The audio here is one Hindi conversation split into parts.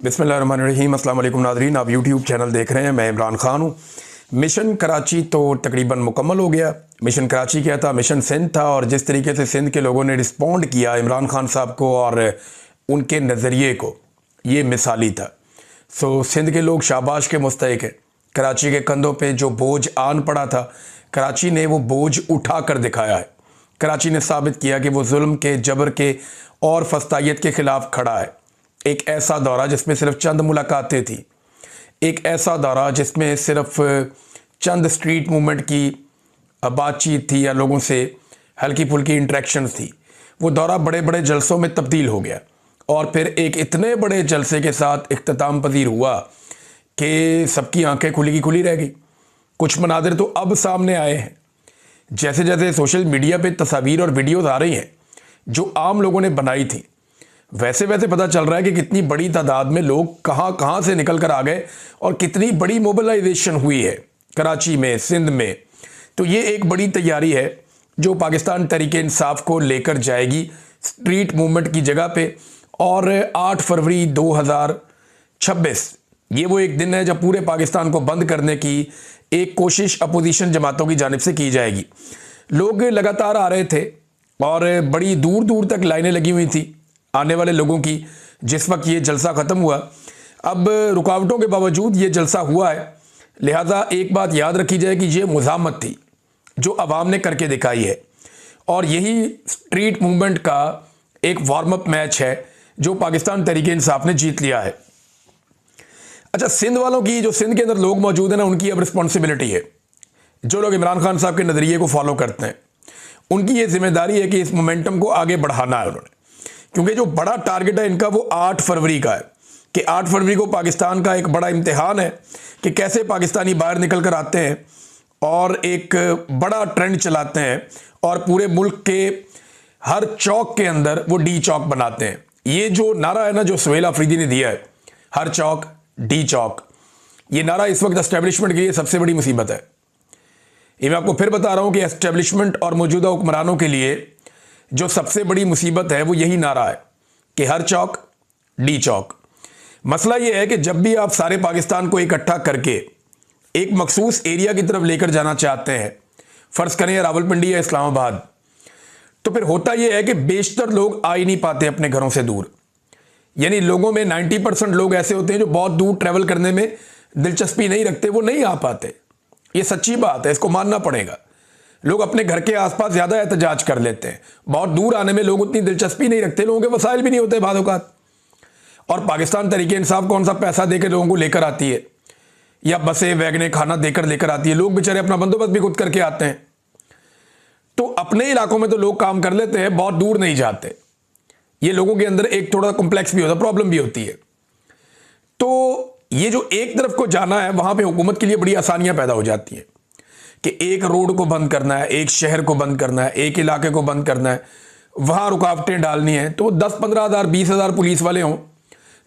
बिस्मिल्लाहिर्रहमानिर्रहीम। अस्सलाम वालेकुम नाज़रीन, आप यूट्यूब चैनल देख रहे हैं। मैं इमरान खान हूँ। मिशन कराची तो तकरीबन मुकम्मल हो गया। मिशन कराची क्या था, मिशन सिंध था। और जिस तरीके से सिंध के लोगों ने रिस्पॉन्ड किया इमरान खान साहब को और उनके नज़रिए को, ये मिसाली था। सिंध के लोग शाबाश के मुस्तहिक हैं। कराची के कंधों पे जो बोझ आन पड़ा था, कराची ने वो बोझ उठा कर दिखाया है। कराची ने साबित किया कि वो जुल्म के, जबर के और फस्तायत के ख़िलाफ़ खड़ा है। एक ऐसा दौरा जिसमें सिर्फ चंद मुलाकातें थी, एक ऐसा दौरा जिसमें सिर्फ चंद स्ट्रीट मूवमेंट की बातचीत थी या लोगों से हल्की फुल्की इंटरेक्शंस थी, वो दौरा बड़े बड़े जलसों में तब्दील हो गया। और फिर एक इतने बड़े जलसे के साथ इख्तिताम पजीर हुआ कि सबकी आंखें खुली की खुली रह गई। कुछ मनाजिर तो अब सामने आए हैं। जैसे जैसे सोशल मीडिया पे तस्वीर और वीडियोज़ आ रही हैं जो आम लोगों ने बनाई थी, वैसे वैसे पता चल रहा है कि कितनी बड़ी तादाद में लोग कहाँ कहाँ से निकल कर आ गए और कितनी बड़ी मोबिलाइजेशन हुई है कराची में, सिंध में। तो ये एक बड़ी तैयारी है जो पाकिस्तान तहरीक इंसाफ को लेकर जाएगी स्ट्रीट मूवमेंट की जगह पे। और 8 फरवरी 2026 ये वो एक दिन है जब पूरे पाकिस्तान को बंद करने की एक कोशिश अपोजिशन जमातों की जानिब से की जाएगी। लोग लगातार आ रहे थे और बड़ी दूर दूर तक लाइनें लगी हुई थी आने वाले लोगों की। जिस वक्त ये जलसा ख़त्म हुआ, अब रुकावटों के बावजूद ये जलसा हुआ है, लिहाजा एक बात याद रखी जाए कि ये मुज़ाहमत थी जो अवाम ने करके दिखाई है। और यही स्ट्रीट मूवमेंट का एक वार्म अप मैच है जो पाकिस्तान तहरीक इंसाफ ने जीत लिया है। अच्छा, सिंध वालों की, जो सिंध के अंदर लोग मौजूद हैं ना, उनकी अब रिस्पॉन्सिबिलिटी है। जो लोग इमरान खान साहब के नज़रिए को फॉलो करते हैं, उनकी ये जिम्मेदारी है कि इस मोमेंटम को आगे बढ़ाना है उन्होंने। क्योंकि जो बड़ा टारगेट है इनका वो 8 फरवरी का है कि 8 फरवरी को पाकिस्तान का एक बड़ा इम्तिहान है कि कैसे पाकिस्तानी बाहर निकल कर आते हैं और एक बड़ा ट्रेंड चलाते हैं और पूरे मुल्क के हर चौक के अंदर वो डी चौक बनाते हैं। ये जो नारा है ना, जो सुहेल अफरीदी ने दिया है, हर चौक डी चौक, ये नारा इस वक्त एस्टेब्लिशमेंट के लिए सबसे बड़ी मुसीबत है। ये मैं आपको फिर बता रहा हूँ कि एस्टेब्लिशमेंट और मौजूदा हुक्मरानों के लिए जो सबसे बड़ी मुसीबत है वो यही नारा है कि हर चौक डी चौक। मसला ये है कि जब भी आप सारे पाकिस्तान को इकट्ठा करके एक मखसूस एरिया की तरफ लेकर जाना चाहते हैं, फ़र्ज़ करें रावलपिंडी या इस्लामाबाद, तो फिर होता यह है कि बेशतर लोग आ ही नहीं पाते अपने घरों से दूर। यानी लोगों में 90% लोग ऐसे होते हैं जो बहुत दूर ट्रैवल करने में दिलचस्पी नहीं रखते, वो नहीं आ पाते। ये सच्ची बात है, इसको मानना पड़ेगा। लोग अपने घर के आसपास ज़्यादा एहतजाज कर लेते हैं, बहुत दूर आने में लोग उतनी दिलचस्पी नहीं रखते, लोगों के वसाइल भी नहीं होते बाद औक़ात। और पाकिस्तान तहरीक इंसाफ कौन सा पैसा देकर लोगों को लेकर आती है या बसें वैगने खाना देकर लेकर आती है। लोग बेचारे अपना बंदोबस्त भी खुद करके आते हैं। तो अपने इलाकों में तो लोग काम कर लेते हैं, बहुत दूर नहीं जाते। ये लोगों के अंदर एक थोड़ा कॉम्प्लेक्स भी होता है, प्रॉब्लम भी होती है। तो ये जो एक तरफ को जाना है, वहाँ पर हुकूमत के लिए बड़ी आसानियाँ पैदा हो जाती हैं कि एक रोड को बंद करना है, एक शहर को बंद करना है, एक इलाके को बंद करना है, वहाँ रुकावटें डालनी है। तो 10-15 हज़ार 20 हज़ार पुलिस वाले हों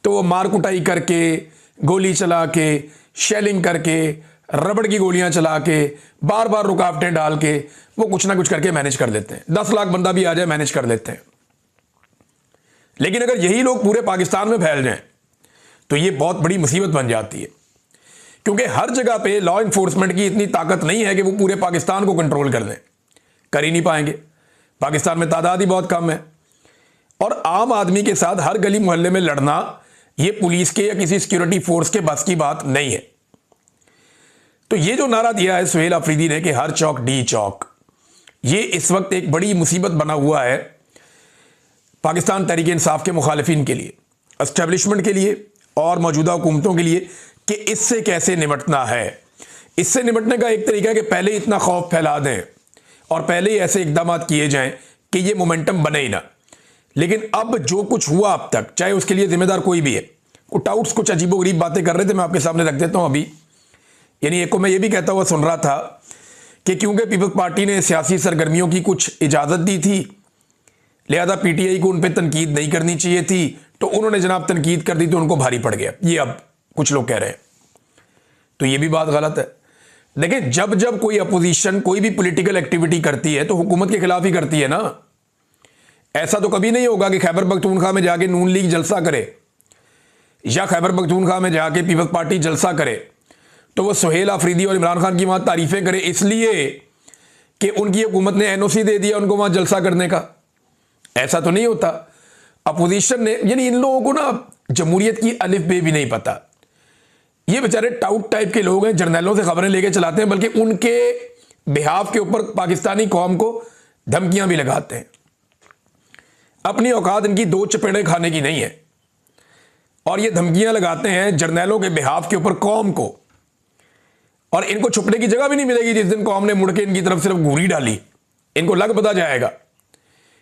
तो वो मार कुटाई करके, गोली चला के, शेलिंग करके, रबड़ की गोलियां चला के, बार बार रुकावटें डाल के वो कुछ ना कुछ करके मैनेज कर लेते हैं। 10 लाख बंदा भी आ जाए मैनेज कर लेते हैं। लेकिन अगर यही लोग पूरे पाकिस्तान में फैल जाएं तो ये बहुत बड़ी मुसीबत बन जाती है। क्योंकि हर जगह पे लॉ इन्फोर्समेंट की इतनी ताकत नहीं है कि वो पूरे पाकिस्तान को कंट्रोल कर लें, कर ही नहीं पाएंगे। पाकिस्तान में तादाद ही बहुत कम है और आम आदमी के साथ हर गली मोहल्ले में लड़ना ये पुलिस के या किसी सिक्योरिटी फोर्स के बस की बात नहीं है। तो ये जो नारा दिया है सुहेल अफरीदी ने कि हर चौक डी चौक, ये इस वक्त एक बड़ी मुसीबत बना हुआ है पाकिस्तान तहरीक इंसाफ के मुखालिफिन के लिए, एस्टेब्लिशमेंट के लिए और मौजूदा हुकूमतों के लिए कि इससे कैसे निपटना है। इससे निपटने का एक तरीका है कि पहले ही इतना खौफ फैला दें और पहले ही ऐसे इकदाम किए जाएं कि ये मोमेंटम बने ही ना। लेकिन अब जो कुछ हुआ अब तक, चाहे उसके लिए जिम्मेदार कोई भी है, वो टाउट्स कुछ अजीबोगरीब बातें कर रहे थे, मैं आपके सामने रख देता हूं अभी। यानी एक को मैं ये भी कहता हुआ सुन रहा था कि क्योंकि पीपल्स पार्टी ने सियासी सरगर्मियों की कुछ इजाज़त दी थी, लिहाजा पीटीआई को उन पर तनकीद नहीं करनी चाहिए थी, तो उन्होंने जनाब तनकीद कर दी तो उनको भारी पड़ गया। ये अब कुछ लोग कह रहे हैं, तो ये भी बात गलत है। लेकिन जब जब कोई अपोजिशन कोई भी पॉलिटिकल एक्टिविटी करती है तो हुकूमत के खिलाफ ही करती है ना। ऐसा तो कभी नहीं होगा कि खैबर पख्तूनख्वा में जाके नून लीग जलसा करे या खैबर पख्तूनख्वा में जाके पीपल्स पार्टी जलसा करे तो वो सुहेल आफरीदी और इमरान खान की वहाँ तारीफ़ें करे इसलिए कि उनकी हुकूमत ने एनओसी दे दिया उनको वहाँ जलसा करने का? ऐसा तो नहीं होता। अपोजिशन ने, यानी इन लोगों को ना जमहूरियत की अलिफ बे भी नहीं पता। ये बेचारे टाउट टाइप के लोग हैं, जर्नलों से खबरें लेके चलाते हैं, बल्कि उनके बिहाफ के ऊपर पाकिस्तानी कौम को धमकियां भी लगाते हैं। अपनी औकात इनकी दो चपेड़े खाने की नहीं है और ये धमकियां लगाते हैं जर्नलों के बिहाफ के ऊपर कौम को, और इनको छुपने की जगह भी नहीं मिलेगी। जिस दिन कौम ने मुड़ के इनकी तरफ सिर्फ घूरी डाली, इनको लग पता जाएगा,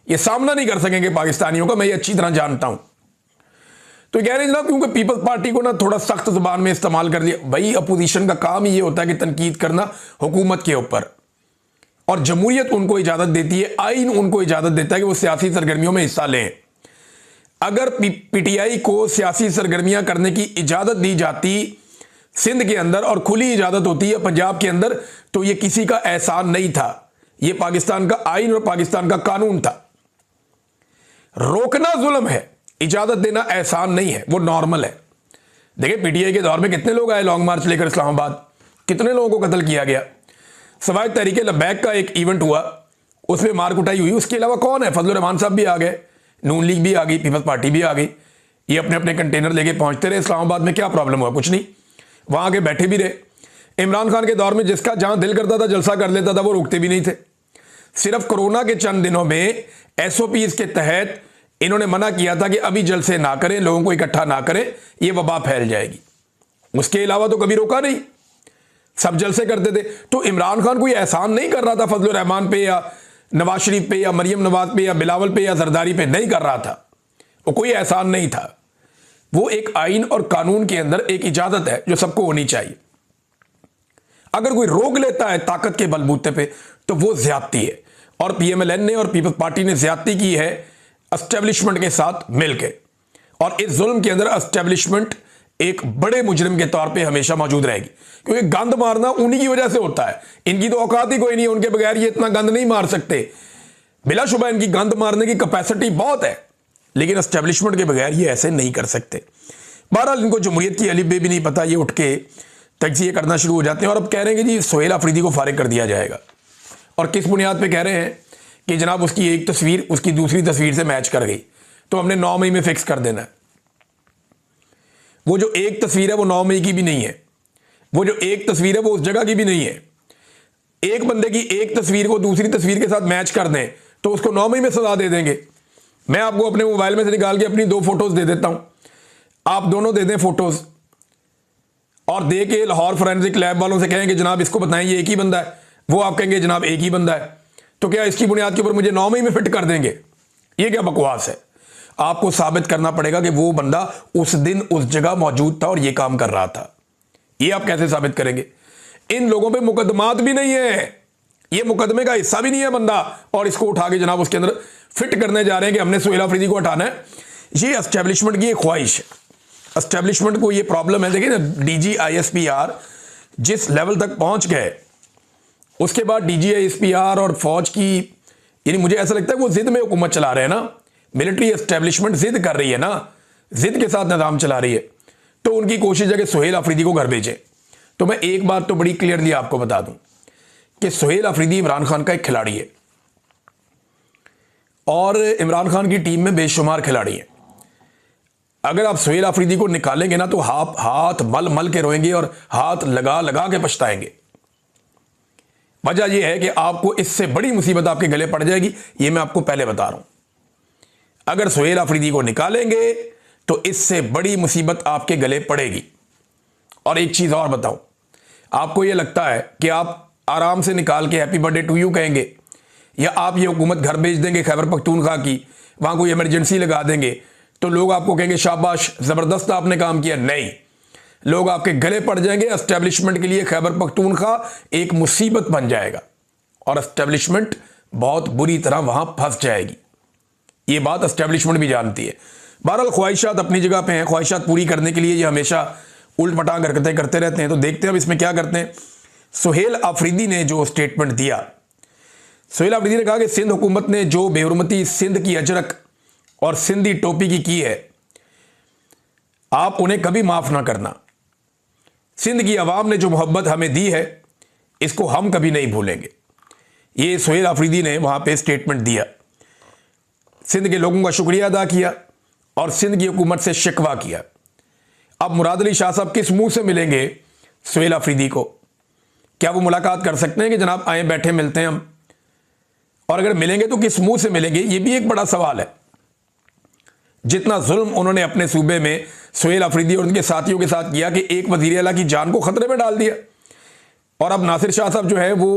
ये सामना नहीं कर सकेंगे पाकिस्तानियों का, मैं ये अच्छी तरह जानता हूं। तो कह रहे हैं जनाब क्योंकि पीपल्स पार्टी को ना थोड़ा सख्त जुबान में इस्तेमाल कर दिया। भाई अपोजिशन का काम ही ये होता है कि तनकीद करना हुकूमत के ऊपर, और जमहूरियत उनको इजाजत देती है, आइन उनको इजाजत देता है कि वो सियासी सरगर्मियों में हिस्सा लें। अगर पीटीआई को सियासी सरगर्मियां करने की इजाजत दी जाती सिंध के अंदर और खुली इजाजत होती है पंजाब के अंदर, तो ये किसी का एहसान नहीं था, ये पाकिस्तान का आइन और पाकिस्तान का कानून था। रोकना जुल्म है, इजाजत देना एहसान नहीं है, वो नॉर्मल है। देखिए पीटीआई के दौर में कितने लोग आए लॉन्ग मार्च लेकर इस्लामाबाद, कितने लोगों को कत्ल किया गया। सवाए तहरीक लबैक का एक इवेंट हुआ, उसमें मार कुटाई हुई, उसके अलावा कौन है? फजलुर रहमान साहब भी आ गए, नून लीग भी आ गई, पीपल्स पार्टी भी आ गई। ये अपने अपने कंटेनर लेके पहुंचते रहे इस्लामाबाद में, क्या प्रॉब्लम हुआ? कुछ नहीं, वहां आके बैठे भी रहे। इमरान खान के दौर में जिसका जहां दिल करता था जलसा कर लेता था, वो रुकते भी नहीं थे। सिर्फ कोरोना के चंद दिनों में एसओपी के तहत इन्होंने मना किया था कि अभी जलसे ना करें, लोगों को इकट्ठा ना करें, ये वबा फैल जाएगी। उसके अलावा तो कभी रोका नहीं, सब जलसे करते थे। तो इमरान खान कोई एहसान नहीं कर रहा था फजलुर रहमान पे या नवाज शरीफ पे या मरियम नवाज पे या बिलावल पे या जरदारी पे, नहीं कर रहा था, वो कोई एहसान नहीं था। वो एक आइन और कानून के अंदर एक इजाजत है जो सबको होनी चाहिए। अगर कोई रोक लेता है ताकत के बलबूते पे तो वो ज्यादती है, और पीएमएलएन ने और पीपल्स पार्टी ने ज्यादती की है एस्टेब्लिशमेंट के साथ मिलकर। और इस जुल्म के अंदर एस्टेब्लिशमेंट एक बड़े मुजरिम के तौर पे हमेशा मौजूद रहेगी, क्योंकि गंद मारना उन्हीं की वजह से होता है। इनकी तो औकात ही कोई नहीं है, उनके बगैर ये इतना गंद नहीं मार सकते। बिलाशुबा इनकी गंद मारने की कैपेसिटी बहुत है, लेकिन एस्टेब्लिशमेंट के बगैर ये ऐसे नहीं कर सकते। बहरहाल इनको जमहूरियत की अलिफ बे भी नहीं पता, ये उठ के तजिए करना शुरू हो जाते हैं और अब कह रहे हैं कि जी सुहेल आफरीदी को फारिग कर दिया जाएगा। और किस बुनियाद पे कह रहे हैं कि जनाब उसकी एक तस्वीर उसकी दूसरी तस्वीर से मैच कर गई तो हमने 9 मई में फिक्स कर देना है। वो जो एक तस्वीर है वो 9 मई की भी नहीं है, वो जो एक तस्वीर है वो उस जगह की भी नहीं है। एक बंदे की एक तस्वीर को दूसरी तस्वीर के साथ मैच कर दें तो उसको 9 मई में सजा दे देंगे। मैं आपको अपने मोबाइल में से निकाल के अपनी 2 फोटोज दे देता हूं, आप दोनों दे दें फोटोज, और दे के लाहौर फोरेंसिक लैब वालों से कहें कि जनाब इसको बताएं ये एक ही बंदा है, वो आप कहेंगे जनाब एक ही बंदा है, तो क्या इसकी बुनियाद के ऊपर मुझे 9 मई में फिट कर देंगे? ये क्या बकवास है? आपको साबित करना पड़ेगा कि वो बंदा उस दिन उस जगह मौजूद था और ये काम कर रहा था। ये आप कैसे साबित करेंगे? इन लोगों पे मुकदमात भी नहीं है, ये मुकदमे का हिस्सा भी नहीं है बंदा, और इसको उठा के जनाब उसके अंदर फिट करने जा रहे हैं कि हमने सुहेल आफरीदी को हटाना है। ये एस्टेब्लिशमेंट की एक ख्वाहिश है, एस्टेब्लिशमेंट को ये प्रॉब्लम है। देखिए ना, डीजी आईएसपीआर जिस लेवल तक पहुंच गए, उसके बाद डीजी आईएसपीआर और फौज की, यानी मुझे ऐसा लगता है वो जिद में हुकूमत चला रहे हैं ना, मिलिट्री एस्टेब्लिशमेंट जिद कर रही है ना, जिद के साथ निजाम चला रही है, तो उनकी कोशिश है कि सुहेल आफरीदी को घर भेजें। तो मैं एक बात तो बड़ी क्लियरली आपको बता दूं कि सुहेल आफरीदी इमरान खान का एक खिलाड़ी है और इमरान खान की टीम में बेशुमार खिलाड़ी हैं। अगर आप सुहेल आफरीदी को निकालेंगे ना तो हाथ मल मल के रोएंगे और हाथ लगा लगा के पछताएंगे। वजह यह है कि आपको इससे बड़ी मुसीबत आपके गले पड़ जाएगी, ये मैं आपको पहले बता रहा हूं। अगर सुहेल आफरीदी को निकालेंगे तो इससे बड़ी मुसीबत आपके गले पड़ेगी। और एक चीज और बताऊं, आपको यह लगता है कि आप आराम से निकाल के हैप्पी बर्थडे टू यू कहेंगे, या आप ये हुकूमत घर भेज देंगे खैबर पख्तूनख्वा की, वहां कोई इमरजेंसी लगा देंगे तो लोग आपको कहेंगे शाबाश जबरदस्त आपने काम किया? नहीं, लोग आपके गले पड़ जाएंगे। एस्टेब्लिशमेंट के लिए खैबर पख्तूनख्वा एक मुसीबत बन जाएगा और एस्टेब्लिशमेंट बहुत बुरी तरह वहां फंस जाएगी। ये बात एस्टेब्लिशमेंट भी जानती है। बहरहाल ख्वाहिशात अपनी जगह पे हैं, ख्वाहिशात पूरी करने के लिए ये हमेशा उल्ट पटांग हरकतें करते रहते हैं। तो देखते हैं अब इसमें क्या करते हैं। सुहेल आफरीदी ने जो स्टेटमेंट दिया, सुहेल आफरीदी ने कहा कि सिंध हुकूमत ने जो बेहुरमती सिंध की अजरक और सिंधी टोपी की है, आप उन्हें कभी माफ ना करना। सिंध की आवाम ने जो मोहब्बत हमें दी है इसको हम कभी नहीं भूलेंगे। ये सुहेल अफरीदी ने वहां पे स्टेटमेंट दिया, सिंध के लोगों का शुक्रिया अदा किया और सिंध की हुकूमत से शिकवा किया। अब मुराद अली शाह साहब किस मुंह से मिलेंगे सुहेल अफरीदी को? क्या वो मुलाकात कर सकते हैं कि जनाब आए बैठे मिलते हैं हम? और अगर मिलेंगे तो किस मुंह से मिलेंगे? ये भी एक बड़ा सवाल है। जितना जुल्म उन्होंने अपने सूबे में सुहेल अफरीदी और उनके साथियों के साथ किया कि एक वजीर आला की जान को खतरे में डाल दिया। और अब नासिर शाह साहब जो है वो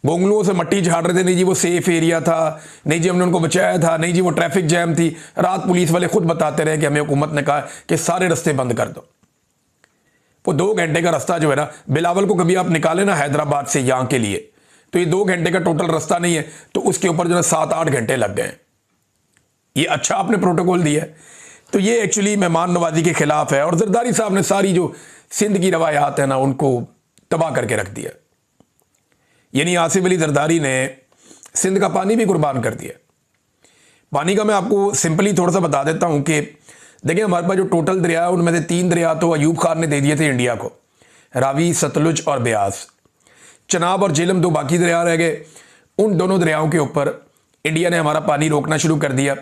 गोंगलुओं से मट्टी झाड़ रहे थे, नहीं जी वो सेफ एरिया था, नहीं जी हमने उनको बचाया था, नहीं जी वो ट्रैफिक जैम थी। रात पुलिस वाले खुद बताते रहे कि हमें हुकूमत ने कहा कि सारे रास्ते बंद कर दो। वो 2 घंटे का रास्ता जो है ना, बिलावल को कभी आप निकाले ना हैदराबाद से यहाँ के लिए, तो ये 2 घंटे का टोटल रास्ता नहीं है, तो उसके ऊपर जो है 7-8 घंटे लग गए। ये अच्छा आपने प्रोटोकॉल दिया है। तो ये एक्चुअली मेहमान नवाजी के खिलाफ है। और जरदारी साहब ने सारी जो सिंध की रवायात है ना उनको तबाह करके रख दिया। यानी आसिफ अली जरदारी ने सिंध का पानी भी कुर्बान कर दिया। पानी का मैं आपको सिंपली थोड़ा सा बता देता हूं कि देखिए हमारे पास जो टोटल दरिया है उनमें से 3 दरिया तो अयूब खान ने दे दिए थे इंडिया को, रावी, सतलुज और ब्यास। चनाब और झेलम 2 बाकी दरिया रह गए। उन दोनों दरियाओं के ऊपर इंडिया ने हमारा पानी रोकना शुरू कर दिया।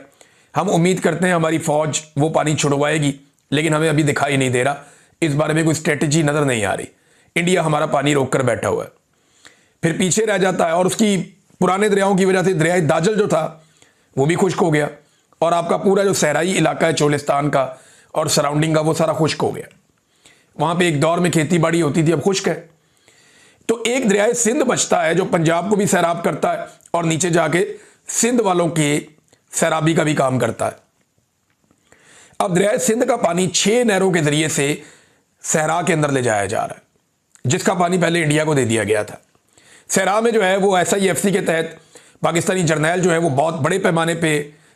हम उम्मीद करते हैं हमारी फौज वो पानी छुड़वाएगी, लेकिन हमें अभी दिखाई नहीं दे रहा। इस बारे में कोई स्ट्रेटजी नजर नहीं आ रही। इंडिया हमारा पानी रोक कर बैठा हुआ है, फिर पीछे रह जाता है। और उसकी पुराने दरियाओं की वजह से दरिया दाजल जो था वो भी खुश्क हो गया, और आपका पूरा जो सहराई इलाका है चोलिस्तान का और सराउंडिंग का वो सारा खुश्क हो गया। वहां पे एक दौर में खेती बाड़ी होती थी, अब खुश्क है। तो एक दरिया सिंध बचता है जो पंजाब को भी सैराब करता है और नीचे जाके सिंध वालों की सैराबी का भी काम करता है। अब दरिया सिंध का पानी 6 नहरों के जरिए से सहरा के अंदर ले जाया जा रहा है, जिसका पानी पहले इंडिया को दे दिया गया था। सहरा में जो है वो SIFC के तहत पाकिस्तानी जर्नैल जो है वो बहुत बड़े पैमाने पे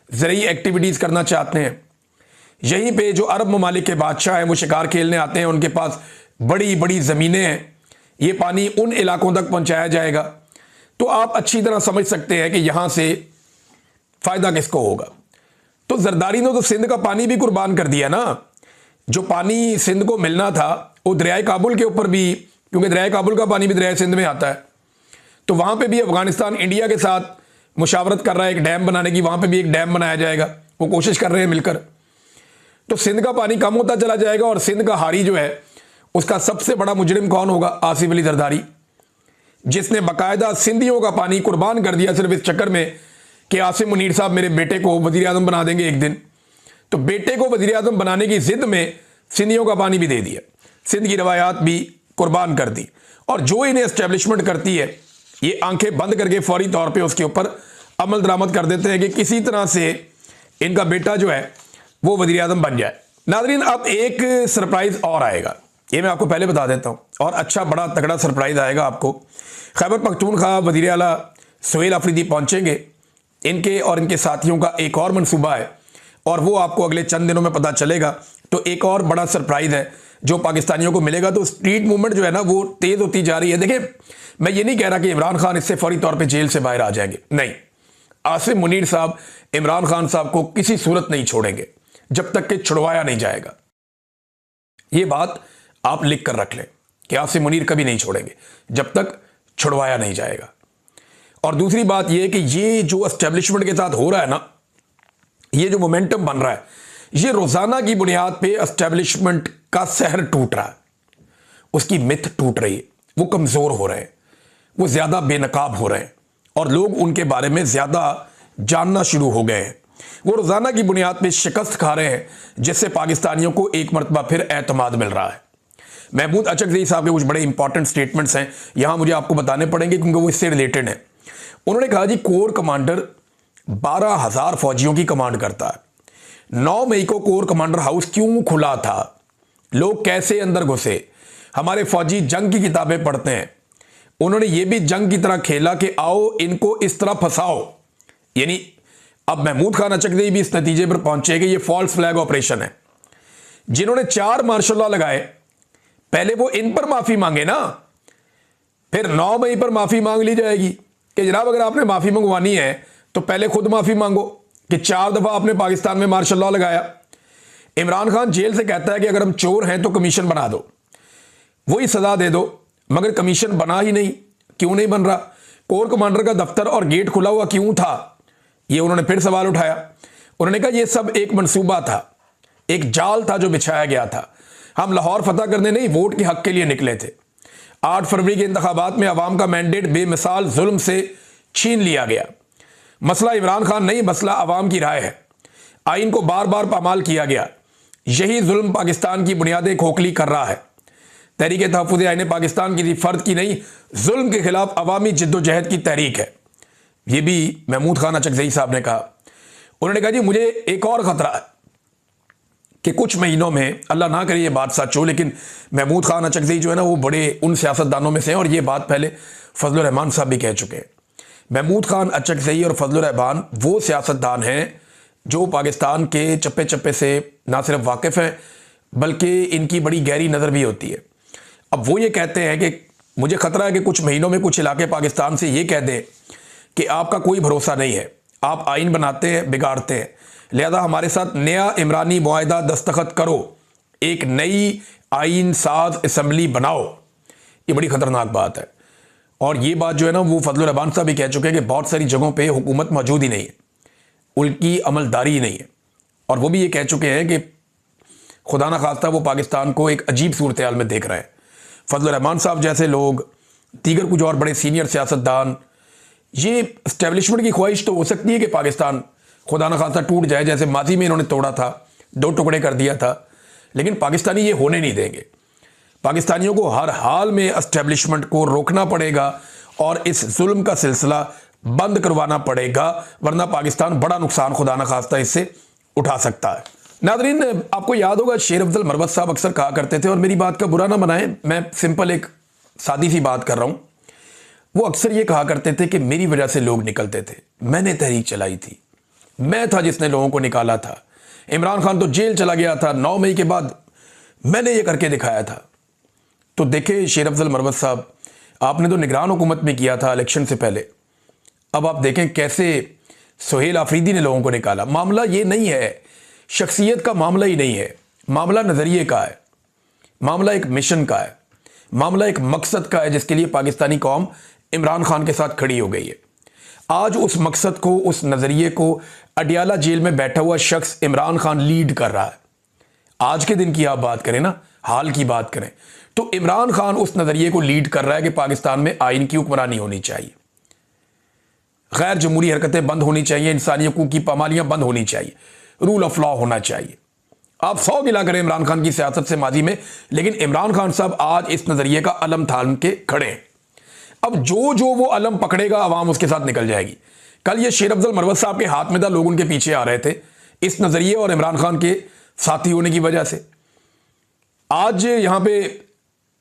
ज़रूरी एक्टिविटीज करना चाहते हैं। यहीं पे जो अरब ममालिक के बादशाह हैं वो शिकार खेलने आते हैं, उनके पास बड़ी बड़ी ज़मीनें हैं। ये पानी उन इलाकों तक पहुंचाया जाएगा। तो आप अच्छी तरह समझ सकते हैं कि यहां से फायदा किसको होगा। तो जरदारी ने तो सिंध का पानी भी कुर्बान कर दिया ना। जो पानी सिंध को मिलना था वो दरियाए काबुल के ऊपर भी, क्योंकि दरियाए काबुल का पानी भी दरियाए सिंध में आता है, तो वहां पे भी अफगानिस्तान इंडिया के साथ मुशावरत कर रहा है एक डैम बनाने की। वहां पे भी एक डैम बनाया जाएगा, वो कोशिश कर रहे हैं मिलकर। तो सिंध का पानी कम होता चला जाएगा, और सिंध का हारी जो है उसका सबसे बड़ा मुजरिम कौन होगा? आसिफ अली जरदारी, जिसने बाकायदा सिंधियों का पानी कुर्बान कर दिया सिर्फ इस चक्कर में कि आसिम मुनीर साहब मेरे बेटे को वजीर आजम बना देंगे एक दिन। तो बेटे को वजीर आजम बनाने की जिद में सिंधियों का पानी भी दे दिया, सिंध की रवायात भी कुर्बान कर दी। और जो इन्हें एस्टेब्लिशमेंट करती है ये आंखें बंद करके फौरी तौर पे उसके ऊपर अमल दरामद कर देते हैं कि किसी तरह से इनका बेटा जो है वो वजीर आजम बन जाए। नाज़रीन, अब एक सरप्राइज और आएगा, ये मैं आपको पहले बता देता हूं, और अच्छा बड़ा तगड़ा सरप्राइज आएगा आपको। खैबर पख्तूनख्वा वजीर आला सुहेल अफरीदी पहुंचेंगे। इनके और इनके साथियों का एक और मनसूबा है, और वो आपको अगले चंद दिनों में पता चलेगा। तो एक और बड़ा सरप्राइज है जो पाकिस्तानियों को मिलेगा। तो स्ट्रीट मूवमेंट जो है ना वो तेज होती जा रही है। देखिए, मैं ये नहीं कह रहा कि इमरान खान इससे फौरी तौर पे जेल से बाहर आ जाएंगे, नहीं। आसिम मुनीर साहब इमरान खान साहब को किसी सूरत नहीं छोड़ेंगे जब तक कि छुड़वाया नहीं जाएगा। ये बात आप लिख कर रख लें कि आसिम मुनीर कभी नहीं छोड़ेंगे जब तक छुड़वाया नहीं जाएगा। और दूसरी बात यह कि ये जो एस्टेब्लिशमेंट के साथ हो रहा है ना, ये जो मोमेंटम बन रहा है, ये रोजाना की बुनियाद पे एस्टेब्लिशमेंट का सहर टूट रहा है, उसकी मिथ टूट रही है। वो कमजोर हो रहे हैं, वो ज्यादा बेनकाब हो रहे हैं, और लोग उनके बारे में ज्यादा जानना शुरू हो गए हैं। वो रोजाना की बुनियाद पे शिकस्त खा रहे हैं, जिससे पाकिस्तानियों को एक मरतबा फिर एतमाद मिल रहा है। महमूद अचकज़ई साहब के कुछ बड़े इंपॉर्टेंट स्टेटमेंट्स हैं, यहां मुझे आपको बताने पड़ेंगे क्योंकि वो इससे रिलेटेड है। उन्होंने कहा जी कोर कमांडर 12,000 फौजियों की कमांड करता है। 9 मई को कोर कमांडर हाउस क्यों खुला था? लोग कैसे अंदर घुसे? हमारे फौजी जंग की किताबें पढ़ते हैं। उन्होंने ये भी जंग की तरह खेला कि आओ इनको इस तरह फंसाओ। यानी अब महमूद खान अचकज़ई भी इस नतीजे पर पहुंचे कि ये फॉल्स फ्लैग ऑपरेशन है। जिन्होंने 4 मार्शल लॉ लगाए, पहले वो इन पर माफी मांगे ना, फिर 9 मई पर माफी मांग ली जाएगी कि जनाब अगर आपने माफी मंगवानी है तो पहले खुद माफी मांगो कि 4 दफा आपने पाकिस्तान में मार्शल लॉ लगाया। इमरान खान जेल से कहता है कि अगर हम चोर हैं तो कमीशन बना दो, वही सजा दे दो, मगर कमीशन बना ही नहीं। क्यों नहीं बन रहा? कोर कमांडर का दफ्तर और गेट खुला हुआ क्यों था? ये उन्होंने फिर सवाल उठाया। उन्होंने कहा यह सब एक मंसूबा था, एक जाल था जो बिछाया गया था। हम लाहौर फतह करने नहीं, वोट के हक के लिए निकले थे। 8 फरवरी के इंतखाबात में अवाम का मैंडेट बेमिसाल जुल्म से छीन लिया गया। मसला इमरान खान नहीं, मसला अवाम की राय है। आइन को बार बार पामाल किया गया। यही जुल्म पाकिस्तान की बुनियादें खोखली कर रहा है। तहरीक तहफ़्फ़ुज़ आइन पाकिस्तान किसी फर्द की नहीं, जुल्म के खिलाफ अवामी जिद्दोजहद की तहरीक है। यह भी महमूद खान अचकज़ई साहब ने कहा। उन्होंने कहा जी मुझे एक और ख़तरा है कि कुछ महीनों में, अल्लाह ना करे ये बात सच हो, लेकिन महमूद खान अचकज़ई जो है ना वो बड़े उन सियासतदानों में से हैं और ये बात पहले फजलुर रहमान साहब भी कह चुके हैं। महमूद खान अचकज़ई और फजलुर रहमान वो सियासतदान हैं जो पाकिस्तान के चप्पे चप्पे से ना सिर्फ वाकिफ़ हैं बल्कि इनकी बड़ी गहरी नज़र भी होती है। अब वो ये कहते हैं कि मुझे ख़तरा है कि कुछ महीनों में कुछ इलाके पाकिस्तान से ये कह दें कि आपका कोई भरोसा नहीं है, आप आइन बनाते हैं बिगाड़ते हैं, लिहाजा हमारे साथ नया इमरानी मुआहदा दस्तखत करो, एक नई आइन साज असम्बली बनाओ। ये बड़ी ख़तरनाक बात है। और ये बात जो है ना वो फजलुर रहमान साहब भी कह चुके हैं कि बहुत सारी जगहों पे हुकूमत मौजूद ही नहीं है, उनकी अमलदारी ही नहीं है। और वो भी ये कह चुके हैं कि खुदा न खास्ता वो पाकिस्तान को एक अजीब सूरत हाल में देख रहे हैं। फजलुर रहमान साहब जैसे लोग, दीगर कुछ और बड़े सीनियर सियासतदान, ये इस्टेब्लिशमेंट की ख्वाहिश तो हो सकती है कि पाकिस्तान खुदा न खास्ता टूट जाए, जैसे माजी में इन्होंने तोड़ा था, 2 टुकड़े कर दिया था, लेकिन पाकिस्तानी ये होने नहीं देंगे। पाकिस्तानियों को हर हाल में इस्टेब्लिशमेंट को रोकना पड़ेगा और इस जुल्म का सिलसिला बंद करवाना पड़ेगा, वरना पाकिस्तान बड़ा नुकसान खुदा न खास्ता इससे उठा सकता है। नादरीन, आपको याद होगा शेर अफजल मरवत साहब अक्सर कहा करते थे, और मेरी बात का बुरा ना बनाएं, मैं सिंपल एक सादी सी बात कर रहा हूं। वो अक्सर ये कहा करते थे कि मेरी वजह से लोग निकलते थे, मैंने तहरीक चलाई थी, मैं था जिसने लोगों को निकाला था। इमरान खान तो जेल चला गया था, 9 मई के बाद मैंने ये करके दिखाया था। तो देखे शेर अफजल मरवत साहब, आपने तो निगरान हुकूमत में किया था इलेक्शन से पहले, अब आप देखें कैसे सुहेल आफरीदी ने लोगों को निकाला। मामला ये नहीं है, शख्सियत का मामला ही नहीं है, मामला नज़रिए का है, मामला एक मिशन का है, मामला एक मकसद का है जिसके लिए पाकिस्तानी कौम इमरान खान के साथ खड़ी हो गई है। आज उस मकसद को, उस नज़रिए को अडियाला जेल में बैठा हुआ शख्स इमरान खान लीड कर रहा है। आज के दिन की आप बात करें ना, हाल की बात करें, तो इमरान खान उस नज़रिए को लीड कर रहा है कि पाकिस्तान में आइन की हुक्मरानी होनी चाहिए, गैर जमहूरी हरकतें बंद होनी चाहिए, इंसानी हकूक़ की पामालियाँ बंद होनी चाहिए, रूल ऑफ लॉ होना चाहिए। आप 100 गिला करें इमरान खान की सियासत से माजी में, लेकिन इमरान खान साहब आज इस नज़रिए का अलम थाम के खड़े हैं। अब जो जो वो अलम पकड़ेगा अवाम उसके साथ निकल जाएगी। कल ये शेर अफजल मरवत साहब के हाथ में था, लोग उनके पीछे आ रहे थे इस नज़रिए और इमरान खान के साथी होने की वजह से। आज यहां पे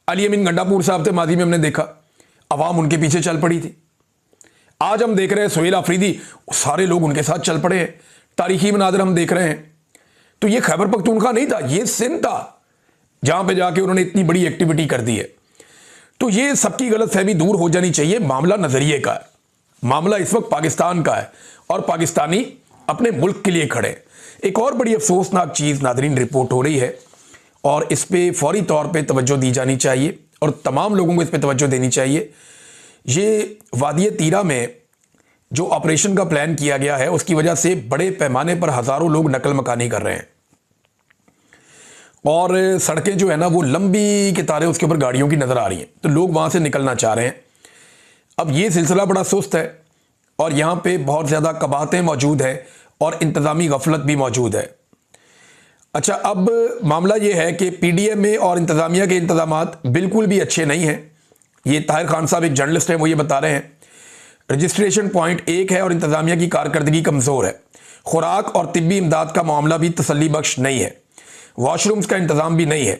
अली अमीन गंडापुर साहब थे, माजी में हमने देखा अवाम उनके पीछे चल पड़ी थी। आज हम देख रहे हैं सुहेल आफरीदी, सारे लोग उनके साथ चल पड़े हैं, तारीखी मनाज़िर हम देख रहे हैं। तो ये खैबर पख्तूनख्वा नहीं था, ये सिंध था जहां पे जाके उन्होंने इतनी बड़ी एक्टिविटी कर दी है। तो ये सबकी गलतफहमी दूर हो जानी चाहिए। मामला नज़रिए का है, मामला इस वक्त पाकिस्तान का है और पाकिस्तानी अपने मुल्क के लिए खड़े। एक और बड़ी अफसोसनाक चीज़ नादरीन रिपोर्ट हो रही है और इस पर फौरी तौर पर तवज्जो दी जानी चाहिए और तमाम लोगों को इस पर तवज्जो देनी चाहिए। ये वादी तीरा में जो ऑपरेशन का प्लान किया गया है उसकी वजह से बड़े पैमाने पर हज़ारों लोग नकल मकानी कर रहे हैं और सड़कें जो है ना वो लंबी कितारें उसके ऊपर गाड़ियों की नज़र आ रही हैं, तो लोग वहाँ से निकलना चाह रहे हैं। अब ये सिलसिला बड़ा सुस्त है और यहाँ पे बहुत ज़्यादा कबाहतें मौजूद हैं और इंतज़ामी गफलत भी मौजूद है। अच्छा, अब मामला ये है कि PDM और इंतज़ामिया के इंतज़ामात बिल्कुल भी अच्छे नहीं हैं। ये ताहिर खान साहब एक जर्नलिस्ट हैं, वो ये बता रहे हैं रजिस्ट्रेशन पॉइंट 1 है और इंतज़ामिया की कारकर्दगी कमज़ोर है। खुराक और तिब्बी इमदाद का मामला भी तसल्ली बख्श नहीं है। वॉशरूम्स का इंतज़ाम भी नहीं है।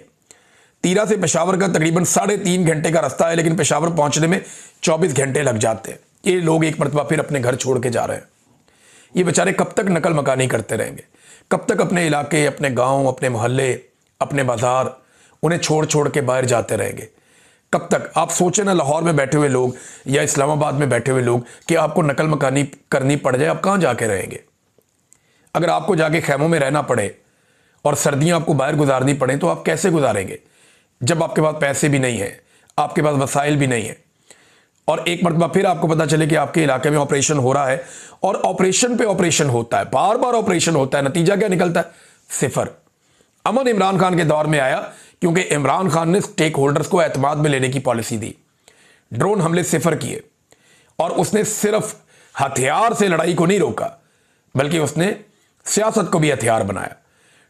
तीरा से पेशावर का तकरीबन 3.5 घंटे का रास्ता है, लेकिन पेशावर पहुंचने में 24 घंटे लग जाते हैं। ये लोग एक मरतबा फिर अपने घर छोड़ के जा रहे हैं। ये बेचारे कब तक नकल मकानी करते रहेंगे? कब तक अपने इलाके, अपने गाँव, अपने मोहल्ले, अपने बाज़ार उन्हें छोड़ छोड़ के बाहर जाते रहेंगे? कब तक? आप सोचें ना, लाहौर में बैठे हुए लोग या इस्लामाबाद में बैठे हुए लोग कि आपको नकल मकानी करनी पड़ जाए, आप कहाँ जाके रहेंगे? अगर आपको जाके खैमों में रहना पड़े और सर्दियां आपको बाहर गुजारनी पड़े तो आप कैसे गुजारेंगे जब आपके पास पैसे भी नहीं है, आपके पास वसाइल भी नहीं है। और एक मरतबा फिर आपको पता चले कि आपके इलाके में ऑपरेशन हो रहा है और ऑपरेशन पे ऑपरेशन होता है, बार बार ऑपरेशन होता है, नतीजा क्या निकलता है? सिफर। अमन इमरान खान के दौर में आया क्योंकि इमरान खान ने स्टेक होल्डर्स को एतमाद में लेने की पॉलिसी दी। ड्रोन हमले सिफर किए और उसने सिर्फ हथियार से लड़ाई को नहीं रोका बल्कि उसने सियासत को भी हथियार बनाया।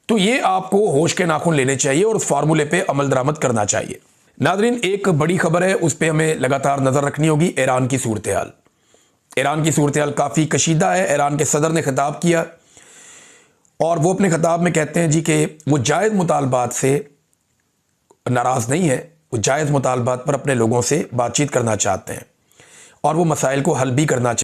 तो ये आपको होश के नाखून लेने चाहिए और उस फार्मूले पे अमल दरामद करना चाहिए। नादरीन, एक बड़ी खबर है, उस पर हमें लगातार नजर रखनी होगी। ईरान की सूरत हाल, ईरान की सूरत हाल काफ़ी कशीदा है। ईरान के सदर ने खिताब किया और वो अपने खिताब में कहते हैं जी कि वो जायज़ मुतालबात से नाराज़ नहीं है, वो जायज़ मुतालबात पर अपने लोगों से बातचीत करना चाहते हैं और वो मसाइल को हल भी करना चाहते हैं।